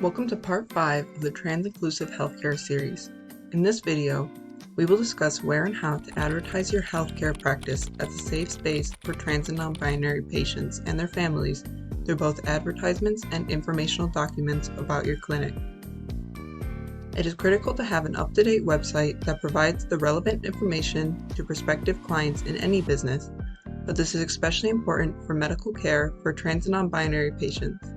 Welcome to Part 5 of the Trans-Inclusive Healthcare series. In this video, we will discuss where and how to advertise your healthcare practice as a safe space for trans and non-binary patients and their families through both advertisements and informational documents about your clinic. It is critical to have an up-to-date website that provides the relevant information to prospective clients in any business, but this is especially important for medical care for trans and non-binary patients.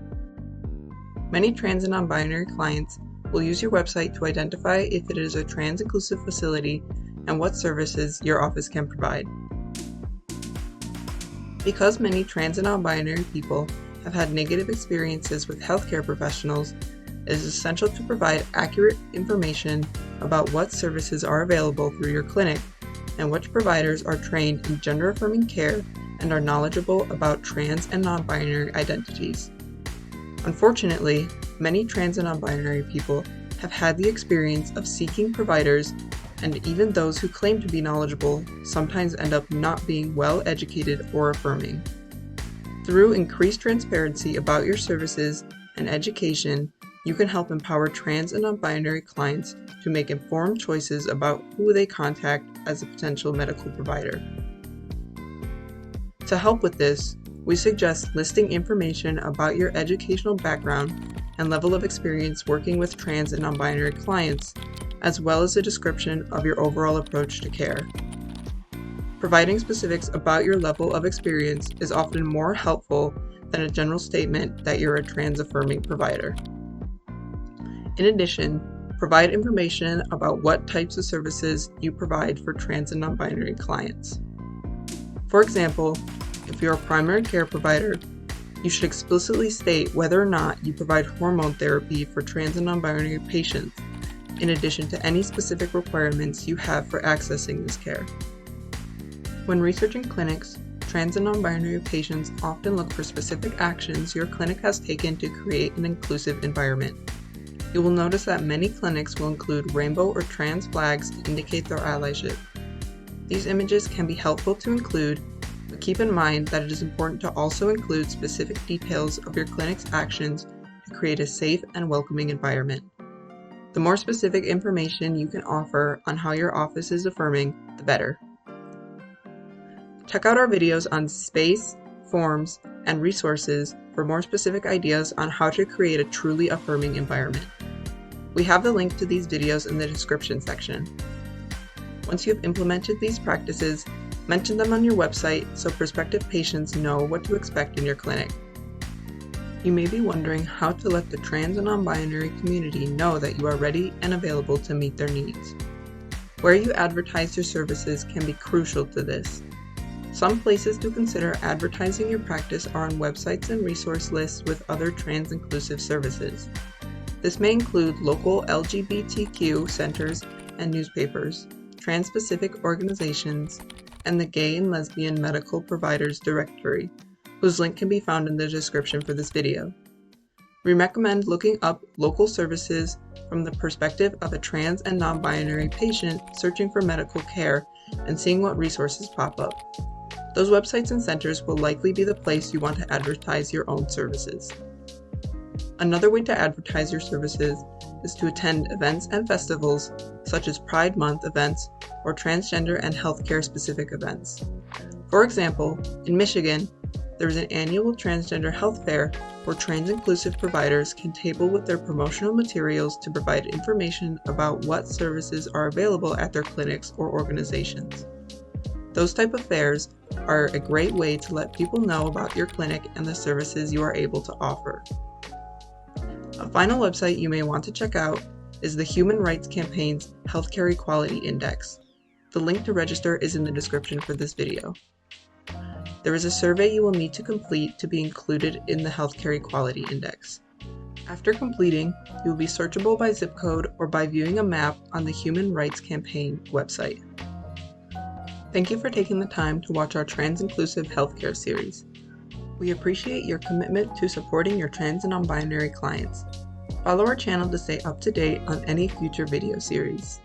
Many trans and non-binary clients will use your website to identify if it is a trans-inclusive facility and what services your office can provide. Because many trans and non-binary people have had negative experiences with healthcare professionals, it is essential to provide accurate information about what services are available through your clinic and which providers are trained in gender-affirming care and are knowledgeable about trans and non-binary identities. Unfortunately, many trans and non-binary people have had the experience of seeking providers, and even those who claim to be knowledgeable sometimes end up not being well educated or affirming. Through increased transparency about your services and education, you can help empower trans and non-binary clients to make informed choices about who they contact as a potential medical provider. To help with this, we suggest listing information about your educational background and level of experience working with trans and non-binary clients, as well as a description of your overall approach to care. Providing specifics about your level of experience is often more helpful than a general statement that you're a trans-affirming provider. In addition, provide information about what types of services you provide for trans and non-binary clients. For example, if you're a primary care provider, you should explicitly state whether or not you provide hormone therapy for trans and non-binary patients, in addition to any specific requirements you have for accessing this care. When researching clinics, trans and non-binary patients often look for specific actions your clinic has taken to create an inclusive environment. You will notice that many clinics will include rainbow or trans flags to indicate their allyship. These images can be helpful to include, but keep in mind that it is important to also include specific details of your clinic's actions to create a safe and welcoming environment. The more specific information you can offer on how your office is affirming, the better. Check out our videos on space, forms, and resources for more specific ideas on how to create a truly affirming environment. We have the link to these videos in the description section. Once you have implemented these practices, mention them on your website so prospective patients know what to expect in your clinic. You may be wondering how to let the trans and non-binary community know that you are ready and available to meet their needs. Where you advertise your services can be crucial to this. Some places to consider advertising your practice are on websites and resource lists with other trans-inclusive services. This may include local LGBTQ centers and newspapers, trans-specific organizations, and the Gay and Lesbian Medical Providers Directory, whose link can be found in the description for this video. We recommend looking up local services from the perspective of a trans and non-binary patient searching for medical care and seeing what resources pop up. Those websites and centers will likely be the place you want to advertise your own services. Another way to advertise your services is to attend events and festivals such as Pride Month events or transgender and healthcare specific events. For example, in Michigan, there is an annual transgender health fair where trans-inclusive providers can table with their promotional materials to provide information about what services are available at their clinics or organizations. Those type of fairs are a great way to let people know about your clinic and the services you are able to offer. A final website you may want to check out is the Human Rights Campaign's Healthcare Equality Index. The link to register is in the description for this video. There is a survey you will need to complete to be included in the Healthcare Equality Index. After completing, you will be searchable by zip code or by viewing a map on the Human Rights Campaign website. Thank you for taking the time to watch our Trans-Inclusive Healthcare series. We appreciate your commitment to supporting your trans and non-binary clients. Follow our channel to stay up to date on any future video series.